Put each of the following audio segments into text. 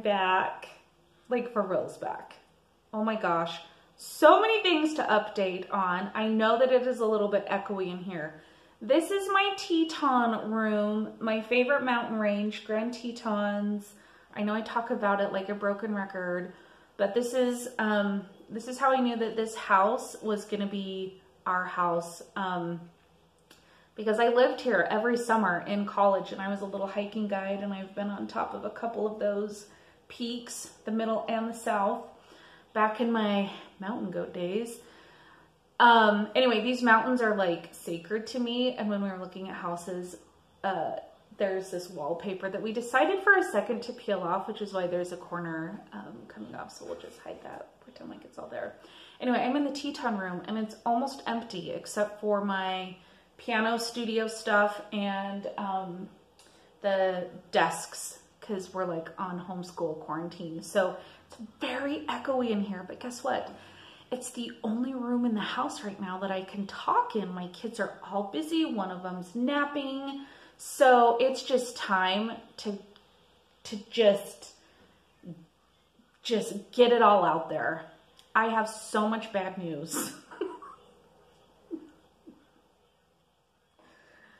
back, like for reals back. Oh my gosh. So many things to update on. I know that it is a little bit echoey in here. This is my Teton room, my favorite mountain range, Grand Tetons. I know I talk about it like a broken record, but this is how I knew that this house was gonna be our house, because I lived here every summer in college and I was a little hiking guide, and I've been on top of a couple of those peaks, the middle and the south, back in my mountain goat days. Anyway, these mountains are like sacred to me. And when we were looking at houses, there's this wallpaper that we decided for a second to peel off, which is why there's a corner coming up. So we'll just hide that, pretend like it's all there. Anyway, I'm in the Teton room and it's almost empty except for my piano studio stuff and the desks, because we're like on homeschool quarantine. So it's very echoey in here, but guess what? It's the only room in the house right now that I can talk in. My kids are all busy. One of them's napping. So it's just time to just get it all out there. I have so much bad news.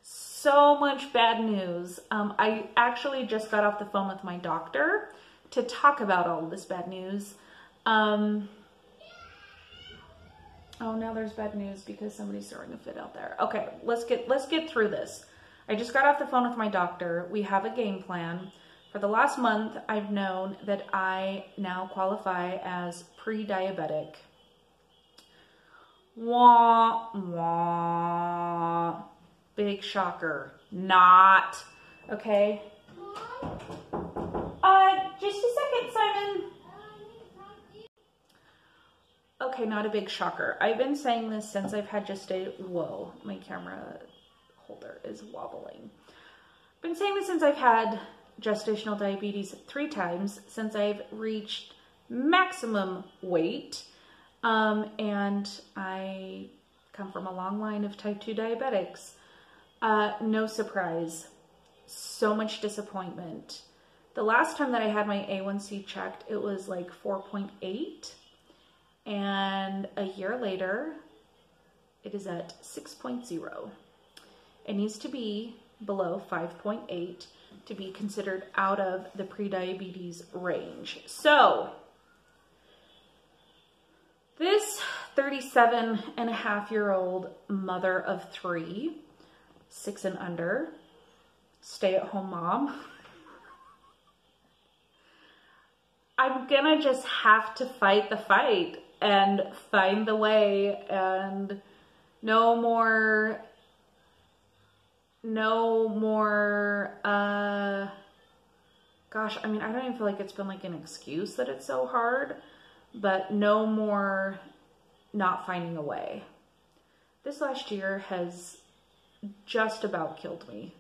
So much bad news. I actually just got off the phone with my doctor to talk about all of this bad news. Oh, now there's bad news because somebody's throwing a fit out there. Okay, let's get through this. I just got off the phone with my doctor. We have a game plan. For the last month, I've known that I now qualify as pre-diabetic. Wah, wah. Big shocker. Not. Okay. Just a second, Simon. Okay, not a big shocker. I've been saying this since I've had whoa, my camera holder is wobbling. I've been saying this since I've had gestational diabetes 3 times, since I've reached maximum weight. And I come from a long line of type 2 diabetics. No surprise. So much disappointment. The last time that I had my A1C checked, it was like 4.8. And a year later, it is at 6.0. It needs to be below 5.8 to be considered out of the prediabetes range. So this 37-and-a-half-year-old mother of 3, 6 and under, stay-at-home mom, I'm gonna just have to fight the fight and find the way, and no more, gosh, I mean, I don't even feel like it's been like an excuse that it's so hard, but no more not finding a way. This last year has just about killed me.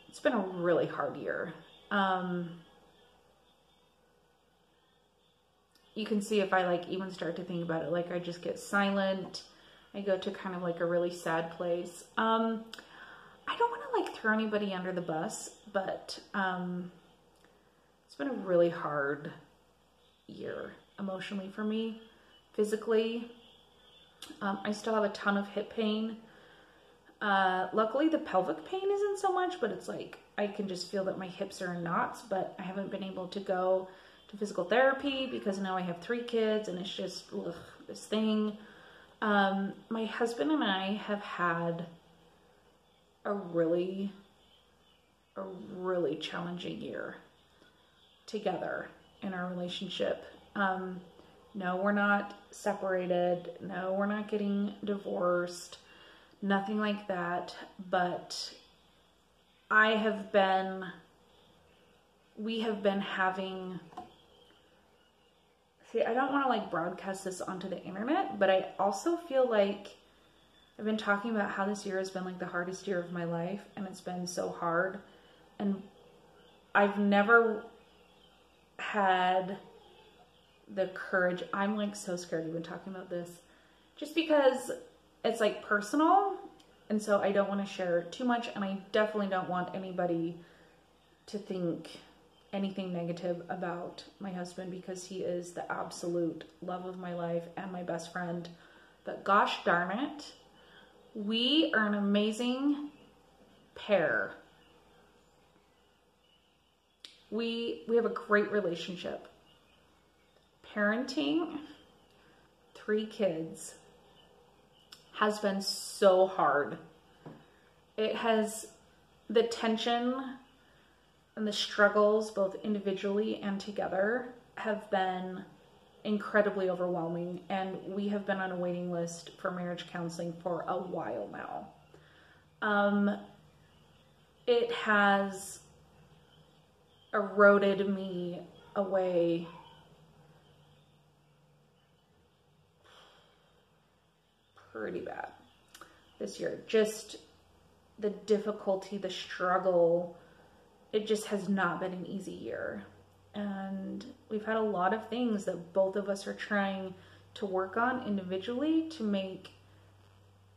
It's been a really hard year. You can see if I like even start to think about it, like I just get silent. I go to kind of like a really sad place. I don't want to like throw anybody under the bus, but it's been a really hard year emotionally for me, physically. I still have a ton of hip pain. Luckily the pelvic pain isn't so much, but it's like I can just feel that my hips are in knots, but I haven't been able to go to physical therapy because now I have 3 kids and it's just this thing. My husband and I have had a really challenging year together in our relationship. No, we're not separated. No, we're not getting divorced. Nothing like that. But we have been having, see, I don't want to like broadcast this onto the internet, but I also feel like I've been talking about how this year has been like the hardest year of my life, and it's been so hard. And I've never had the courage. I'm like so scared even talking about this, just because it's like personal, and so I don't want to share too much, and I definitely don't want anybody to think anything negative about my husband because he is the absolute love of my life and my best friend. But gosh darn it, we are an amazing pair. We have a great relationship. Parenting 3 kids has been so hard. It has, the tension and the struggles, both individually and together, have been incredibly overwhelming. And we have been on a waiting list for marriage counseling for a while now. It has eroded me away pretty bad this year. Just the difficulty, the struggle, it just has not been an easy year. And we've had a lot of things that both of us are trying to work on individually to make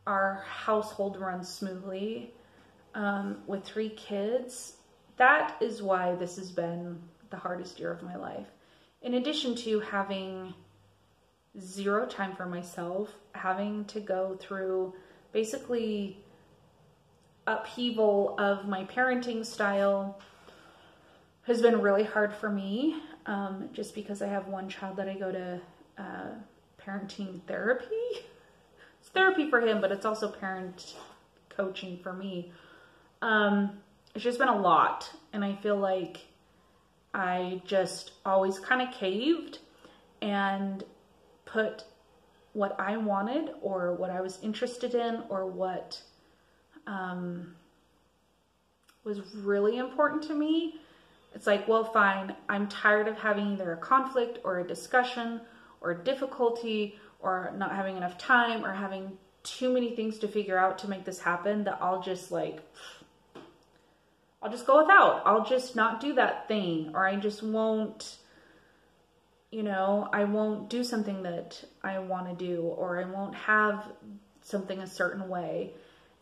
our household run smoothly. With 3 kids, that is why this has been the hardest year of my life. In addition to having 0 time for myself, having to go through basically upheaval of my parenting style has been really hard for me, just because I have one child that I go to parenting therapy. It's therapy for him, but it's also parent coaching for me. It's just been a lot, and I feel like I just always kind of caved and put what I wanted or what I was interested in or what was really important to me. It's like, well, fine, I'm tired of having either a conflict or a discussion or a difficulty or not having enough time or having too many things to figure out to make this happen, that I'll just go without. I'll just not do that thing, or I just won't, I won't do something that I want to do, or I won't have something a certain way.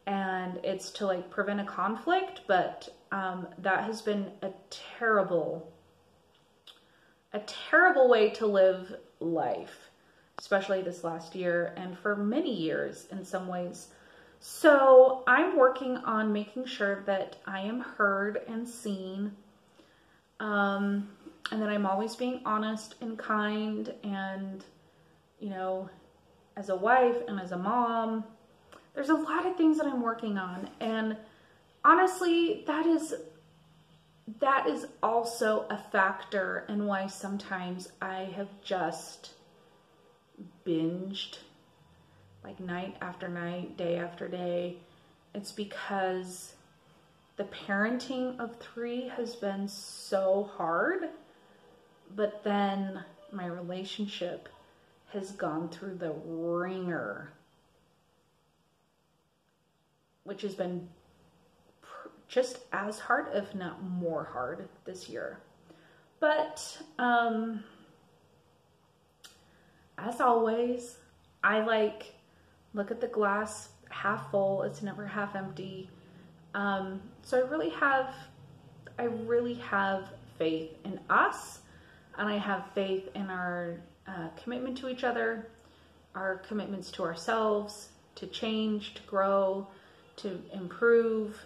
And it's to like prevent a conflict, but that has been a terrible way to live life, especially this last year and for many years in some ways. So I'm working on making sure that I am heard and seen, and that I'm always being honest and kind, and, as a wife and as a mom, there's a lot of things that I'm working on. And honestly, that is also a factor in why sometimes I have just binged like night after night, day after day. It's because the parenting of 3 has been so hard, but then my relationship has gone through the ringer, which has been just as hard, if not more hard, this year. But as always, I look at the glass half full. It's never half empty. So I really have faith in us, and I have faith in our commitment to each other, our commitments to ourselves, to change, to grow, to improve,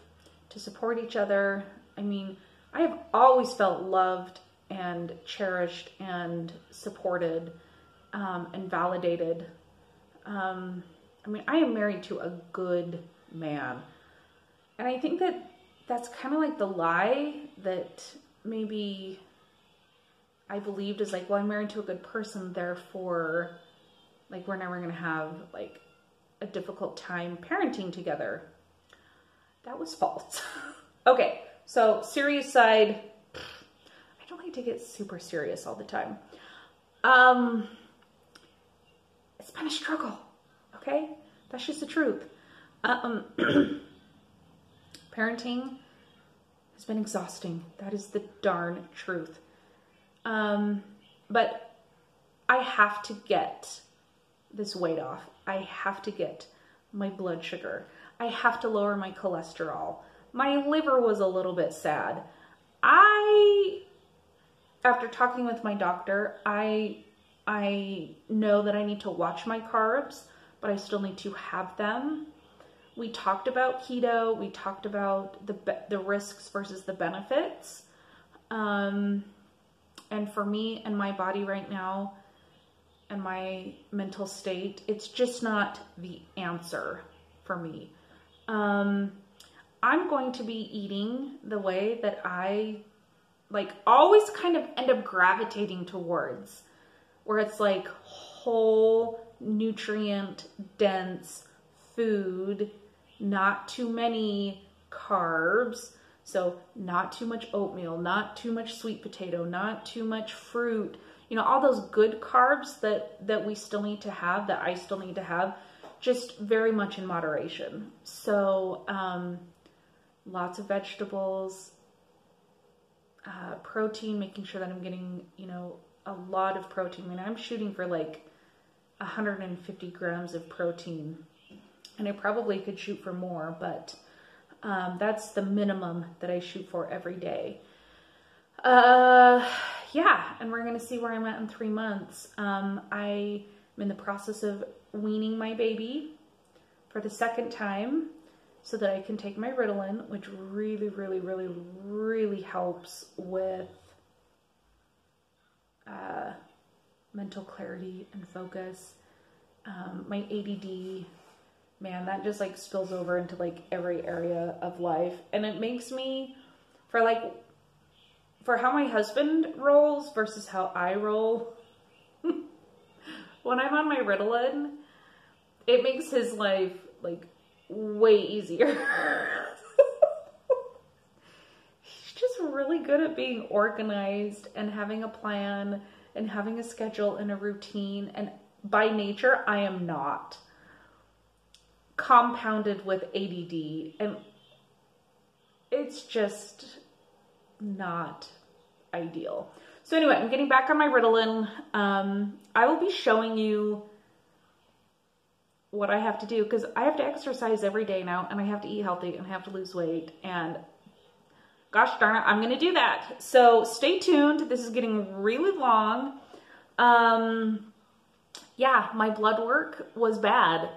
to support each other. I mean, I have always felt loved and cherished and supported, and validated. I mean, I am married to a good man. And I think that that's kind of like the lie that maybe I believed is like, well, I'm married to a good person, therefore, like, we're never going to have like a difficult time parenting together. That was false. Okay, so serious side. I don't like to get super serious all the time. It's been a struggle, okay? That's just the truth. Parenting has been exhausting. That is the darn truth. But I have to get this weight off. I have to get my blood sugar. I have to lower my cholesterol. My liver was a little bit sad. I after talking with my doctor, I know that I need to watch my carbs, but I still need to have them. We talked about keto. We talked about the risks versus the benefits. And for me and my body right now and my mental state, it's just not the answer for me. I'm going to be eating the way that I like always kind of end up gravitating towards, where it's like whole, nutrient dense food, not too many carbs. So not too much oatmeal, not too much sweet potato, not too much fruit, you know, all those good carbs that we still need to have, that I still need to have, just very much in moderation. So, lots of vegetables, protein, making sure that I'm getting, you know, a lot of protein. I mean, I'm shooting for like 150 grams of protein, and I probably could shoot for more, but that's the minimum that I shoot for every day. Yeah, and we're going to see where I'm at in 3 months. I'm in the process of weaning my baby for the second time so that I can take my Ritalin, which really, really, really, really helps with mental clarity and focus. My ADD, man, that just like spills over into like every area of life. And it makes me, for how my husband rolls versus how I roll, when I'm on my Ritalin, it makes his life like way easier. He's just really good at being organized and having a plan and having a schedule and a routine. And by nature, I am not, compounded with ADD, and it's just not ideal. So anyway, I'm getting back on my Ritalin. I will be showing you what I have to do, because I have to exercise every day now, and I have to eat healthy, and I have to lose weight, and gosh darn it, I'm going to do that. So stay tuned. This is getting really long. Yeah, my blood work was bad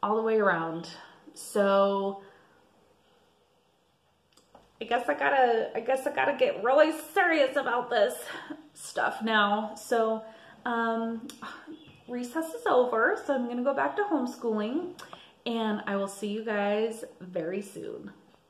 all the way around. So I guess I gotta get really serious about this stuff now. So recess is over, so I'm gonna go back to homeschooling, and I will see you guys very soon.